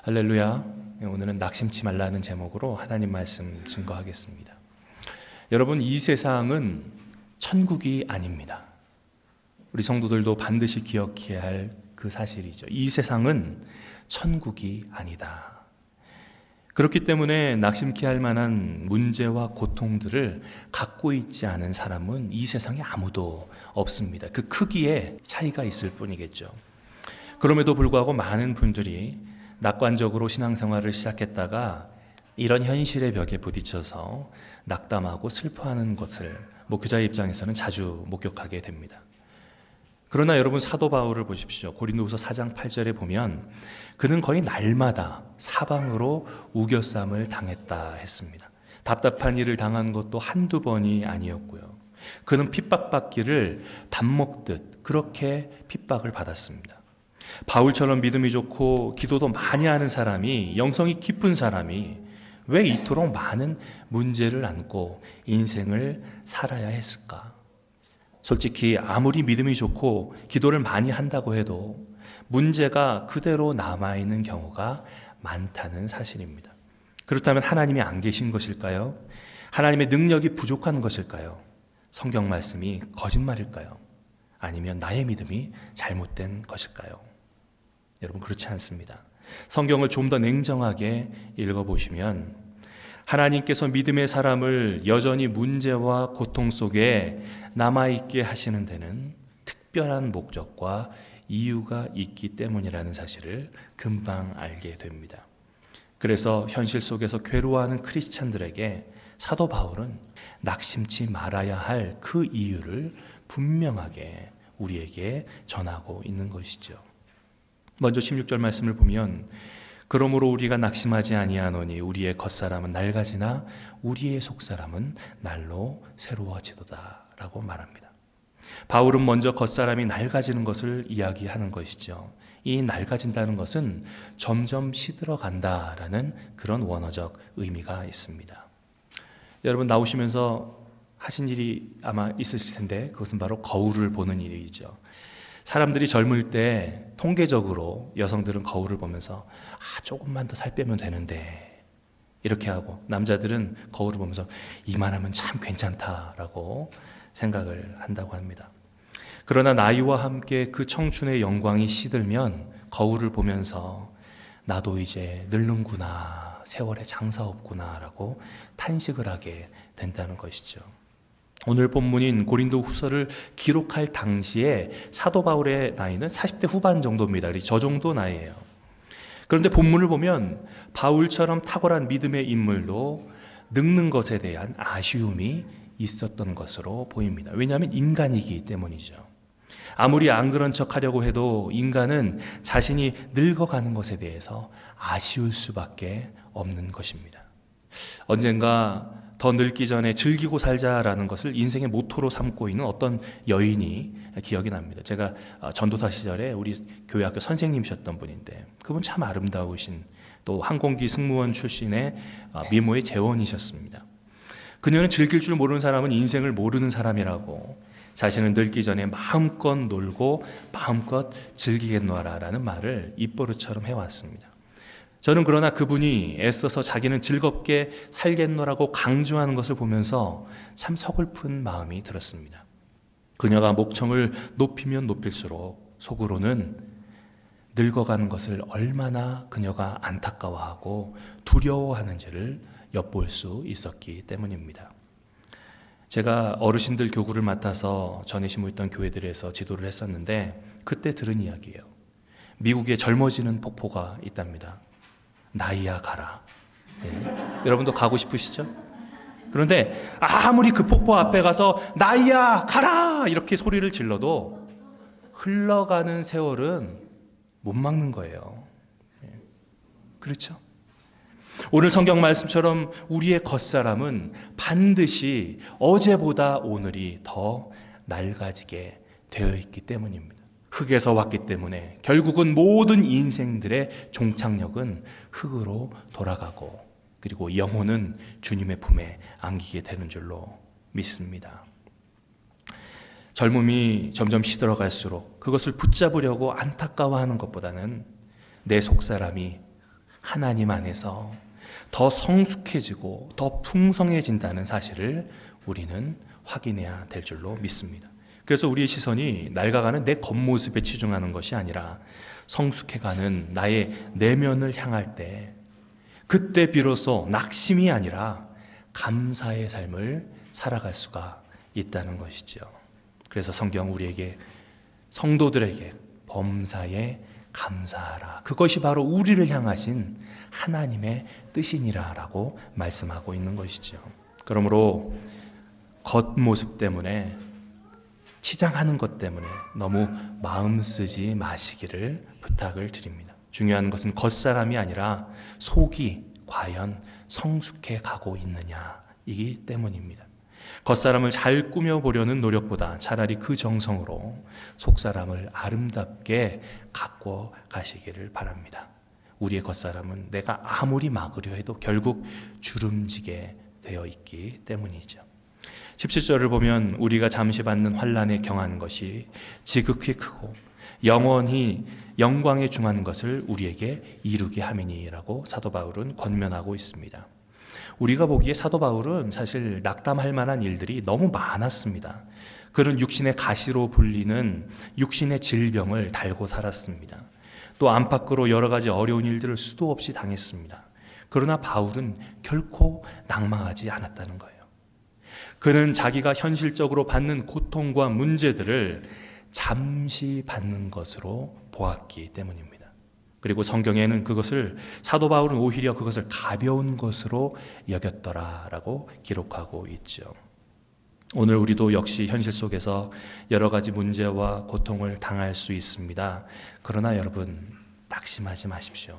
할렐루야. 오늘은 낙심치 말라는 제목으로 하나님 말씀 증거하겠습니다. 여러분, 이 세상은 천국이 아닙니다. 우리 성도들도 반드시 기억해야 할 그 사실이죠. 이 세상은 천국이 아니다. 그렇기 때문에 낙심케 할 만한 문제와 고통들을 갖고 있지 않은 사람은 이 세상에 아무도 없습니다. 그 크기에 차이가 있을 뿐이겠죠. 그럼에도 불구하고 많은 분들이 낙관적으로 신앙생활을 시작했다가 이런 현실의 벽에 부딪혀서 낙담하고 슬퍼하는 것을 목회자의 입장에서는 자주 목격하게 됩니다. 그러나 여러분, 사도 바울을 보십시오. 고린도후서 4장 8절에 보면 그는 거의 날마다 사방으로 우겨쌈을 당했다 했습니다. 답답한 일을 당한 것도 한두 번이 아니었고요. 그는 핍박받기를 밥 먹듯 그렇게 핍박을 받았습니다. 바울처럼 믿음이 좋고 기도도 많이 하는 사람이, 영성이 깊은 사람이 왜 이토록 많은 문제를 안고 인생을 살아야 했을까? 솔직히 아무리 믿음이 좋고 기도를 많이 한다고 해도 문제가 그대로 남아있는 경우가 많다는 사실입니다. 그렇다면 하나님이 안 계신 것일까요? 하나님의 능력이 부족한 것일까요? 성경 말씀이 거짓말일까요? 아니면 나의 믿음이 잘못된 것일까요? 여러분, 그렇지 않습니다. 성경을 좀 더 냉정하게 읽어보시면 하나님께서 믿음의 사람을 여전히 문제와 고통 속에 남아있게 하시는 데는 특별한 목적과 이유가 있기 때문이라는 사실을 금방 알게 됩니다. 그래서 현실 속에서 괴로워하는 크리스찬들에게 사도 바울은 낙심치 말아야 할 그 이유를 분명하게 우리에게 전하고 있는 것이죠. 먼저 16절 말씀을 보면 그러므로 우리가 낙심하지 아니하노니 우리의 겉사람은 낡아지나 우리의 속사람은 날로 새로워지도다 라고 말합니다. 바울은 먼저 겉사람이 낡아지는 것을 이야기하는 것이죠. 이 낡아진다는 것은 점점 시들어간다라는 그런 원어적 의미가 있습니다. 여러분, 나오시면서 하신 일이 아마 있으실 텐데 그것은 바로 거울을 보는 일이죠. 사람들이 젊을 때 통계적으로 여성들은 거울을 보면서 조금만 더 살 빼면 되는데 이렇게 하고, 남자들은 거울을 보면서 이만하면 참 괜찮다라고 생각을 한다고 합니다. 그러나 나이와 함께 그 청춘의 영광이 시들면 거울을 보면서 나도 이제 늙는구나, 세월에 장사 없구나 라고 탄식을 하게 된다는 것이죠. 오늘 본문인 고린도 후서를 기록할 당시에 사도 바울의 나이는 40대 후반 정도입니다. 저 정도 나이예요. 그런데 본문을 보면 바울처럼 탁월한 믿음의 인물도 늙는 것에 대한 아쉬움이 있었던 것으로 보입니다. 왜냐하면 인간이기 때문이죠. 아무리 안 그런 척 하려고 해도 인간은 자신이 늙어가는 것에 대해서 아쉬울 수밖에 없는 것입니다. 언젠가 더 늙기 전에 즐기고 살자라는 것을 인생의 모토로 삼고 있는 어떤 여인이 기억이 납니다. 제가 전도사 시절에 우리 교회 학교 선생님이셨던 분인데 그분 참 아름다우신, 또 항공기 승무원 출신의 미모의 재원이셨습니다. 그녀는 즐길 줄 모르는 사람은 인생을 모르는 사람이라고, 자신은 늙기 전에 마음껏 놀고 마음껏 즐기겠노라라는 말을 입버릇처럼 해왔습니다. 저는 그러나 그분이 애써서 자기는 즐겁게 살겠노라고 강조하는 것을 보면서 참 서글픈 마음이 들었습니다. 그녀가 목청을 높이면 높일수록 속으로는 늙어가는 것을 얼마나 그녀가 안타까워하고 두려워하는지를 엿볼 수 있었기 때문입니다. 제가 어르신들 교구를 맡아서 전에 심어있던 교회들에서 지도를 했었는데 그때 들은 이야기예요. 미국에 젊어지는 폭포가 있답니다. 나이야 가라. 네. 여러분도 가고 싶으시죠? 그런데 아무리 그 폭포 앞에 가서 나이야 가라 이렇게 소리를 질러도 흘러가는 세월은 못 막는 거예요. 네. 그렇죠? 오늘 성경 말씀처럼 우리의 겉사람은 반드시 어제보다 오늘이 더 낡아지게 되어 있기 때문입니다. 흙에서 왔기 때문에 결국은 모든 인생들의 종착역은 흙으로 돌아가고, 그리고 영혼은 주님의 품에 안기게 되는 줄로 믿습니다. 젊음이 점점 시들어갈수록 그것을 붙잡으려고 안타까워하는 것보다는 내 속사람이 하나님 안에서 더 성숙해지고 더 풍성해진다는 사실을 우리는 확인해야 될 줄로 믿습니다. 그래서 우리의 시선이 낡아가는 내 겉모습에 치중하는 것이 아니라 성숙해가는 나의 내면을 향할 때, 그때 비로소 낙심이 아니라 감사의 삶을 살아갈 수가 있다는 것이죠. 그래서 성경 우리에게, 성도들에게 범사에 감사하라, 그것이 바로 우리를 향하신 하나님의 뜻이니라 라고 말씀하고 있는 것이죠. 그러므로 겉모습 때문에, 치장하는 것 때문에 너무 마음 쓰지 마시기를 부탁을 드립니다. 중요한 것은 겉사람이 아니라 속이 과연 성숙해 가고 있느냐이기 때문입니다. 겉사람을 잘 꾸며보려는 노력보다 차라리 그 정성으로 속사람을 아름답게 가꿔 가시기를 바랍니다. 우리의 겉사람은 내가 아무리 막으려 해도 결국 주름지게 되어 있기 때문이죠. 17절을 보면 우리가 잠시 받는 환난에 경하는 것이 지극히 크고 영원히 영광에 중한 것을 우리에게 이루게 함이니라고 사도 바울은 권면하고 있습니다. 우리가 보기에 사도 바울은 사실 낙담할 만한 일들이 너무 많았습니다. 그는 육신의 가시로 불리는 육신의 질병을 달고 살았습니다. 또 안팎으로 여러 가지 어려운 일들을 수도 없이 당했습니다. 그러나 바울은 결코 낙망하지 않았다는 거예요. 그는 자기가 현실적으로 받는 고통과 문제들을 잠시 받는 것으로 보았기 때문입니다. 그리고 성경에는 그것을, 사도 바울은 오히려 그것을 가벼운 것으로 여겼더라라고 기록하고 있죠. 오늘 우리도 역시 현실 속에서 여러 가지 문제와 고통을 당할 수 있습니다. 그러나 여러분, 낙심하지 마십시오.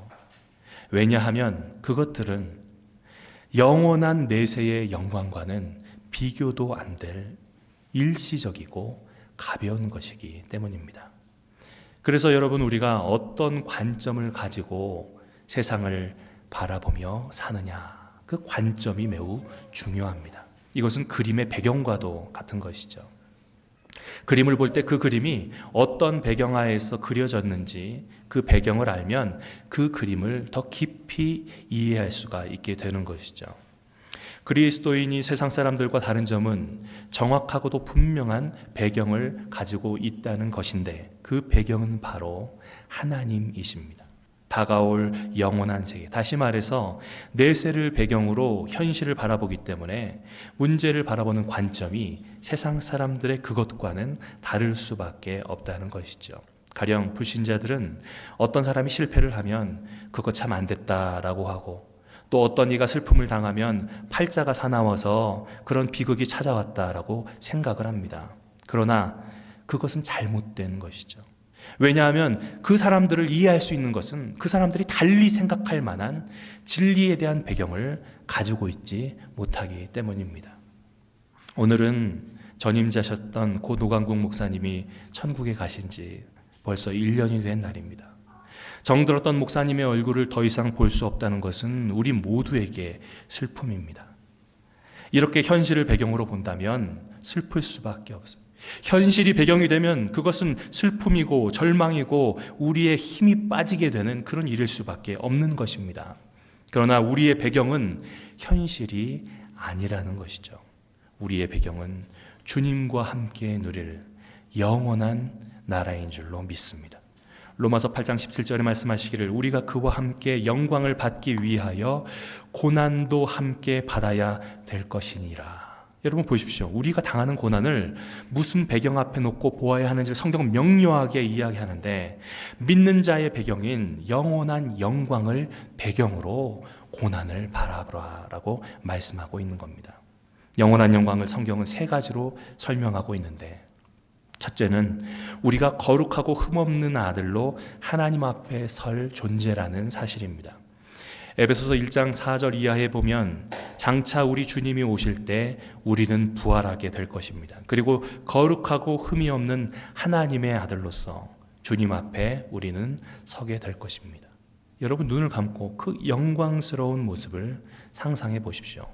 왜냐하면 그것들은 영원한 내세의 영광과는 비교도 안 될 일시적이고 가벼운 것이기 때문입니다. 그래서 여러분, 우리가 어떤 관점을 가지고 세상을 바라보며 사느냐, 그 관점이 매우 중요합니다. 이것은 그림의 배경과도 같은 것이죠. 그림을 볼 때 그 그림이 어떤 배경하에서 그려졌는지 그 배경을 알면 그 그림을 더 깊이 이해할 수가 있게 되는 것이죠. 그리스도인이 세상 사람들과 다른 점은 정확하고도 분명한 배경을 가지고 있다는 것인데, 그 배경은 바로 하나님이십니다. 다가올 영원한 세계, 다시 말해서 내세를 배경으로 현실을 바라보기 때문에 문제를 바라보는 관점이 세상 사람들의 그것과는 다를 수밖에 없다는 것이죠. 가령 불신자들은 어떤 사람이 실패를 하면 그거 참 안 됐다라고 하고, 또 어떤 이가 슬픔을 당하면 팔자가 사나워서 그런 비극이 찾아왔다라고 생각을 합니다. 그러나 그것은 잘못된 것이죠. 왜냐하면 그 사람들을 이해할 수 있는 것은 그 사람들이 달리 생각할 만한 진리에 대한 배경을 가지고 있지 못하기 때문입니다. 오늘은 전임자셨던 고 노광국 목사님이 천국에 가신 지 벌써 1년이 된 날입니다. 정들었던 목사님의 얼굴을 더 이상 볼 수 없다는 것은 우리 모두에게 슬픔입니다. 이렇게 현실을 배경으로 본다면 슬플 수밖에 없어요. 현실이 배경이 되면 그것은 슬픔이고 절망이고 우리의 힘이 빠지게 되는 그런 일일 수밖에 없는 것입니다. 그러나 우리의 배경은 현실이 아니라는 것이죠. 우리의 배경은 주님과 함께 누릴 영원한 나라인 줄로 믿습니다. 로마서 8장 17절에 말씀하시기를 우리가 그와 함께 영광을 받기 위하여 고난도 함께 받아야 될 것이니라. 여러분 보십시오. 우리가 당하는 고난을 무슨 배경 앞에 놓고 보아야 하는지 성경은 명료하게 이야기하는데, 믿는 자의 배경인 영원한 영광을 배경으로 고난을 바라보라라고 말씀하고 있는 겁니다. 영원한 영광을 성경은 세 가지로 설명하고 있는데, 첫째는 우리가 거룩하고 흠없는 아들로 하나님 앞에 설 존재라는 사실입니다. 에베소서 1장 4절 이하에 보면 장차 우리 주님이 오실 때 우리는 부활하게 될 것입니다. 그리고 거룩하고 흠이 없는 하나님의 아들로서 주님 앞에 우리는 서게 될 것입니다. 여러분 눈을 감고 그 영광스러운 모습을 상상해 보십시오.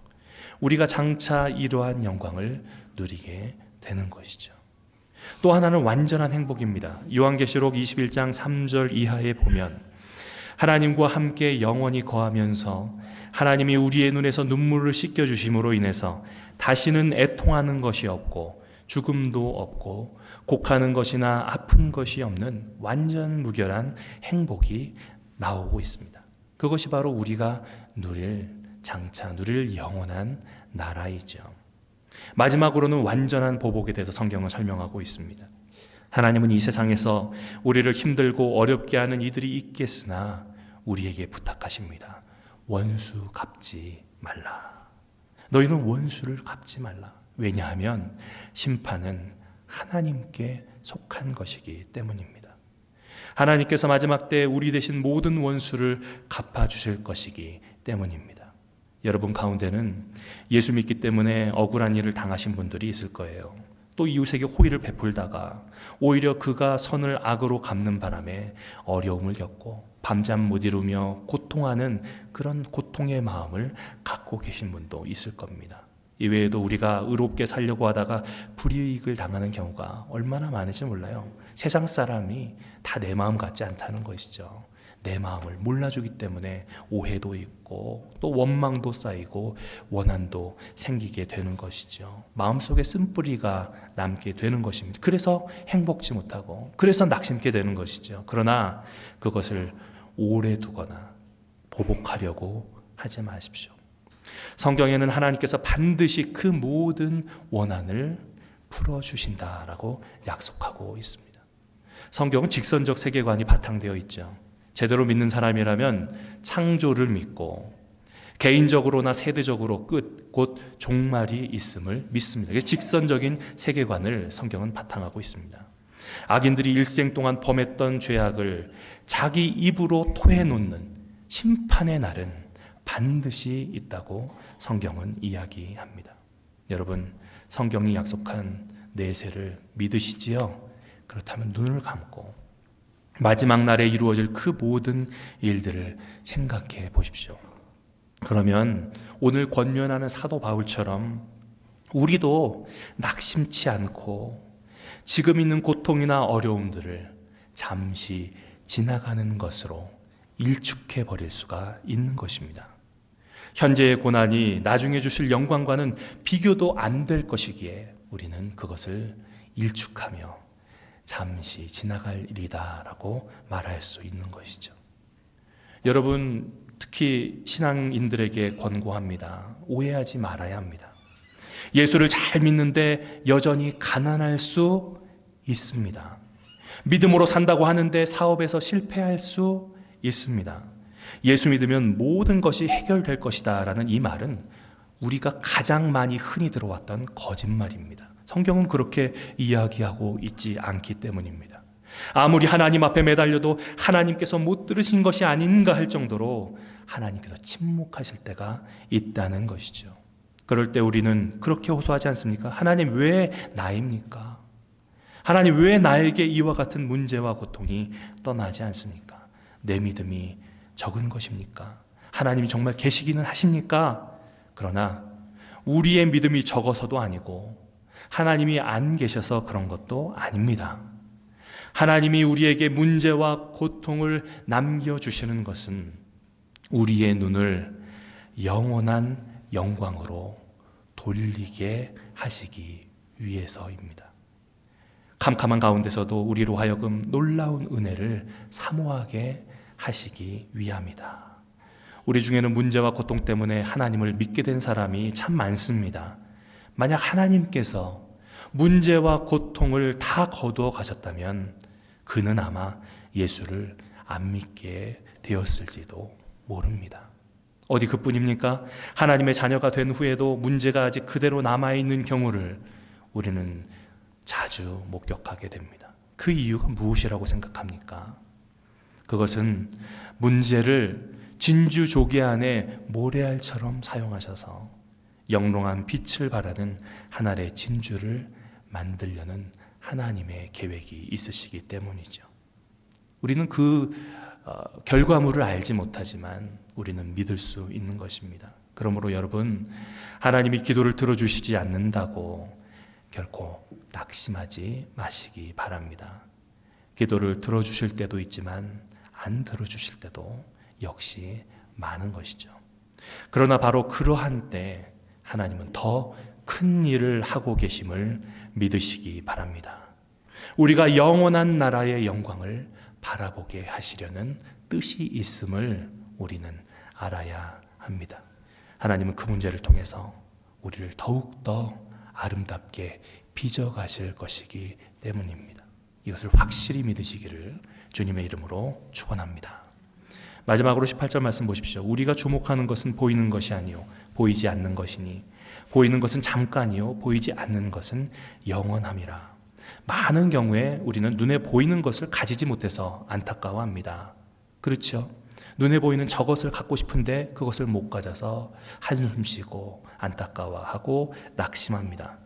우리가 장차 이러한 영광을 누리게 되는 것이죠. 또 하나는 완전한 행복입니다. 요한계시록 21장 3절 이하에 보면 하나님과 함께 영원히 거하면서 하나님이 우리의 눈에서 눈물을 씻겨주심으로 인해서 다시는 애통하는 것이 없고 죽음도 없고 곡하는 것이나 아픈 것이 없는 완전 무결한 행복이 나오고 있습니다. 그것이 바로 우리가 장차 누릴 영원한 나라이죠. 마지막으로는 완전한 보복에 대해서 성경은 설명하고 있습니다. 하나님은 이 세상에서 우리를 힘들고 어렵게 하는 이들이 있겠으나 우리에게 부탁하십니다. 원수 갚지 말라. 너희는 원수를 갚지 말라. 왜냐하면 심판은 하나님께 속한 것이기 때문입니다. 하나님께서 마지막 때 우리 대신 모든 원수를 갚아주실 것이기 때문입니다. 여러분 가운데는 예수 믿기 때문에 억울한 일을 당하신 분들이 있을 거예요. 또 이웃에게 호의를 베풀다가 오히려 그가 선을 악으로 갚는 바람에 어려움을 겪고 밤잠 못 이루며 고통하는 그런 고통의 마음을 갖고 계신 분도 있을 겁니다. 이외에도 우리가 의롭게 살려고 하다가 불이익을 당하는 경우가 얼마나 많은지 몰라요. 세상 사람이 다 내 마음 같지 않다는 것이죠. 내 마음을 몰라주기 때문에 오해도 있고 또 원망도 쌓이고 원한도 생기게 되는 것이죠. 마음속에 쓴뿌리가 남게 되는 것입니다. 그래서 행복지 못하고 그래서 낙심게 되는 것이죠. 그러나 그것을 오래 두거나 보복하려고 하지 마십시오. 성경에는 하나님께서 반드시 그 모든 원한을 풀어주신다라고 약속하고 있습니다. 성경은 직선적 세계관이 바탕되어 있죠. 제대로 믿는 사람이라면 창조를 믿고 개인적으로나 세대적으로 끝, 곧 종말이 있음을 믿습니다. 직선적인 세계관을 성경은 바탕하고 있습니다. 악인들이 일생 동안 범했던 죄악을 자기 입으로 토해놓는 심판의 날은 반드시 있다고 성경은 이야기합니다. 여러분, 성경이 약속한 내세를 믿으시지요? 그렇다면 눈을 감고 마지막 날에 이루어질 그 모든 일들을 생각해 보십시오. 그러면 오늘 권면하는 사도 바울처럼 우리도 낙심치 않고 지금 있는 고통이나 어려움들을 잠시 지나가는 것으로 일축해 버릴 수가 있는 것입니다. 현재의 고난이 나중에 주실 영광과는 비교도 안 될 것이기에 우리는 그것을 일축하며 잠시 지나갈 일이다라고 말할 수 있는 것이죠. 여러분, 특히 신앙인들에게 권고합니다. 오해하지 말아야 합니다. 예수를 잘 믿는데 여전히 가난할 수 있습니다. 믿음으로 산다고 하는데 사업에서 실패할 수 있습니다. 예수 믿으면 모든 것이 해결될 것이다 라는 이 말은 우리가 가장 많이 흔히 들어왔던 거짓말입니다. 성경은 그렇게 이야기하고 있지 않기 때문입니다. 아무리 하나님 앞에 매달려도 하나님께서 못 들으신 것이 아닌가 할 정도로 하나님께서 침묵하실 때가 있다는 것이죠. 그럴 때 우리는 그렇게 호소하지 않습니까? 하나님 왜 나입니까? 하나님 왜 나에게 이와 같은 문제와 고통이 떠나지 않습니까? 내 믿음이 적은 것입니까? 하나님이 정말 계시기는 하십니까? 그러나 우리의 믿음이 적어서도 아니고 하나님이 안 계셔서 그런 것도 아닙니다. 하나님이 우리에게 문제와 고통을 남겨주시는 것은 우리의 눈을 영원한 영광으로 돌리게 하시기 위해서입니다. 캄캄한 가운데서도 우리로 하여금 놀라운 은혜를 사모하게 하시기 위함이다. 우리 중에는 문제와 고통 때문에 하나님을 믿게 된 사람이 참 많습니다. 만약 하나님께서 문제와 고통을 다 거두어 가셨다면 그는 아마 예수를 안 믿게 되었을지도 모릅니다. 어디 그뿐입니까? 하나님의 자녀가 된 후에도 문제가 아직 그대로 남아있는 경우를 우리는 자주 목격하게 됩니다. 그 이유가 무엇이라고 생각합니까? 그것은 문제를 진주조개 안에 모래알처럼 사용하셔서 영롱한 빛을 발하는 하늘의 진주를 만들려는 하나님의 계획이 있으시기 때문이죠. 우리는 그 결과물을 알지 못하지만 우리는 믿을 수 있는 것입니다. 그러므로 여러분, 하나님이 기도를 들어주시지 않는다고 결코 낙심하지 마시기 바랍니다. 기도를 들어주실 때도 있지만 안 들어주실 때도 역시 많은 것이죠. 그러나 바로 그러한 때 하나님은 더 큰 일을 하고 계심을 믿으시기 바랍니다. 우리가 영원한 나라의 영광을 바라보게 하시려는 뜻이 있음을 우리는 알아야 합니다. 하나님은 그 문제를 통해서 우리를 더욱더 아름답게 빚어가실 것이기 때문입니다. 이것을 확실히 믿으시기를 주님의 이름으로 축원합니다. 마지막으로 18절 말씀 보십시오. 우리가 주목하는 것은 보이는 것이 아니요 보이지 않는 것이니 보이는 것은 잠깐이요 보이지 않는 것은 영원함이라. 많은 경우에 우리는 눈에 보이는 것을 가지지 못해서 안타까워합니다. 그렇죠? 눈에 보이는 저것을 갖고 싶은데 그것을 못 가져서 한숨 쉬고 안타까워하고 낙심합니다.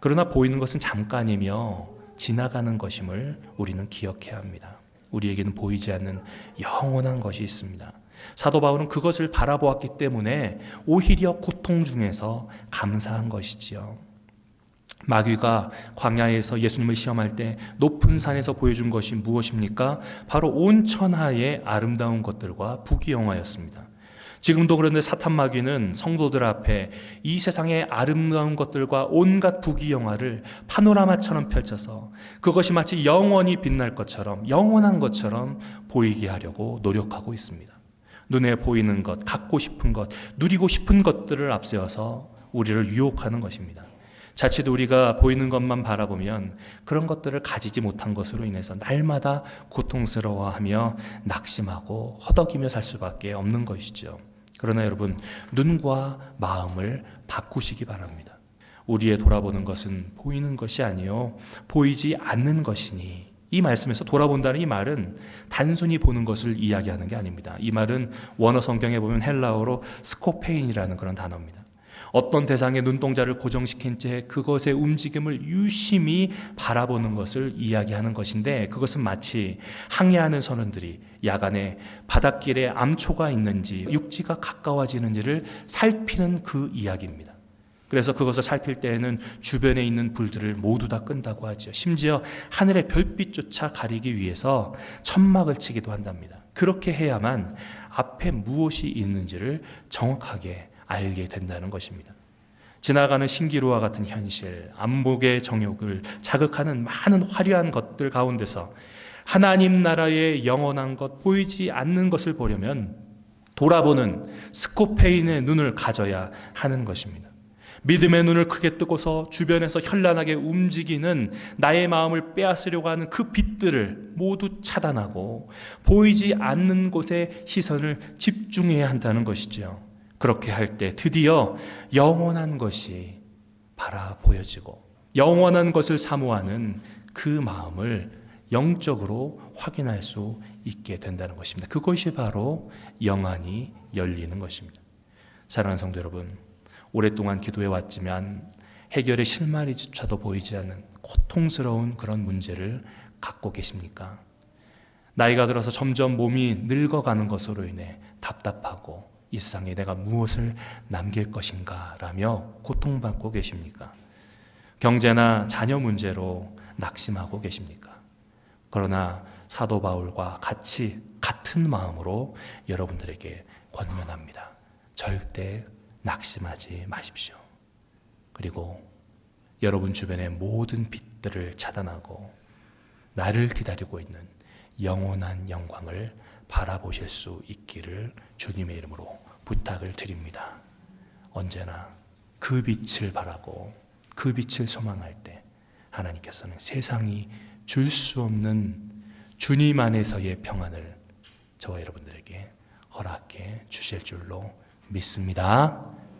그러나 보이는 것은 잠깐이며 지나가는 것임을 우리는 기억해야 합니다. 우리에게는 보이지 않는 영원한 것이 있습니다. 사도 바울은 그것을 바라보았기 때문에 오히려 고통 중에서 감사한 것이지요. 마귀가 광야에서 예수님을 시험할 때 높은 산에서 보여준 것이 무엇입니까? 바로 온 천하의 아름다운 것들과 부귀영화였습니다. 지금도 그런데 사탄 마귀는 성도들 앞에 이 세상의 아름다운 것들과 온갖 부귀영화를 파노라마처럼 펼쳐서 그것이 마치 영원히 빛날 것처럼 영원한 것처럼 보이게 하려고 노력하고 있습니다. 눈에 보이는 것, 갖고 싶은 것, 누리고 싶은 것들을 앞세워서 우리를 유혹하는 것입니다. 자칫 우리가 보이는 것만 바라보면 그런 것들을 가지지 못한 것으로 인해서 날마다 고통스러워하며 낙심하고 허덕이며 살 수밖에 없는 것이죠. 그러나 여러분, 눈과 마음을 바꾸시기 바랍니다. 우리의 돌아보는 것은 보이는 것이 아니요 보이지 않는 것이니, 이 말씀에서 돌아본다는 이 말은 단순히 보는 것을 이야기하는 게 아닙니다. 이 말은 원어 성경에 보면 헬라어로 스코페인이라는 그런 단어입니다. 어떤 대상의 눈동자를 고정시킨 채 그것의 움직임을 유심히 바라보는 것을 이야기하는 것인데, 그것은 마치 항해하는 선원들이 야간에 바닷길에 암초가 있는지 육지가 가까워지는지를 살피는 그 이야기입니다. 그래서 그것을 살필 때에는 주변에 있는 불들을 모두 다 끈다고 하죠. 심지어 하늘의 별빛조차 가리기 위해서 천막을 치기도 한답니다. 그렇게 해야만 앞에 무엇이 있는지를 정확하게 알게 된다는 것입니다. 지나가는 신기루와 같은 현실, 안목의 정욕을 자극하는 많은 화려한 것들 가운데서 하나님 나라의 영원한 것, 보이지 않는 것을 보려면 돌아보는 스코페인의 눈을 가져야 하는 것입니다. 믿음의 눈을 크게 뜨고서 주변에서 현란하게 움직이는 나의 마음을 빼앗으려고 하는 그 빛들을 모두 차단하고 보이지 않는 곳에 시선을 집중해야 한다는 것이죠. 그렇게 할 때 드디어 영원한 것이 바라 보여지고 영원한 것을 사모하는 그 마음을 영적으로 확인할 수 있게 된다는 것입니다. 그것이 바로 영안이 열리는 것입니다. 사랑하는 성도 여러분, 오랫동안 기도해 왔지만 해결의 실마리조차도 보이지 않는 고통스러운 그런 문제를 갖고 계십니까? 나이가 들어서 점점 몸이 늙어가는 것으로 인해 답답하고 이 세상에 내가 무엇을 남길 것인가 라며 고통받고 계십니까? 경제나 자녀 문제로 낙심하고 계십니까? 그러나 사도 바울과 같은 마음으로 여러분들에게 권면합니다. 절대 낙심하지 마십시오. 그리고 여러분 주변의 모든 빛들을 차단하고 나를 기다리고 있는 영원한 영광을 바라보실 수 있기를 주님의 이름으로 부탁을 드립니다. 언제나 그 빛을 바라고 그 빛을 소망할 때 하나님께서는 세상이 줄 수 없는 주님 안에서의 평안을 저와 여러분들에게 허락해 주실 줄로 믿습니다.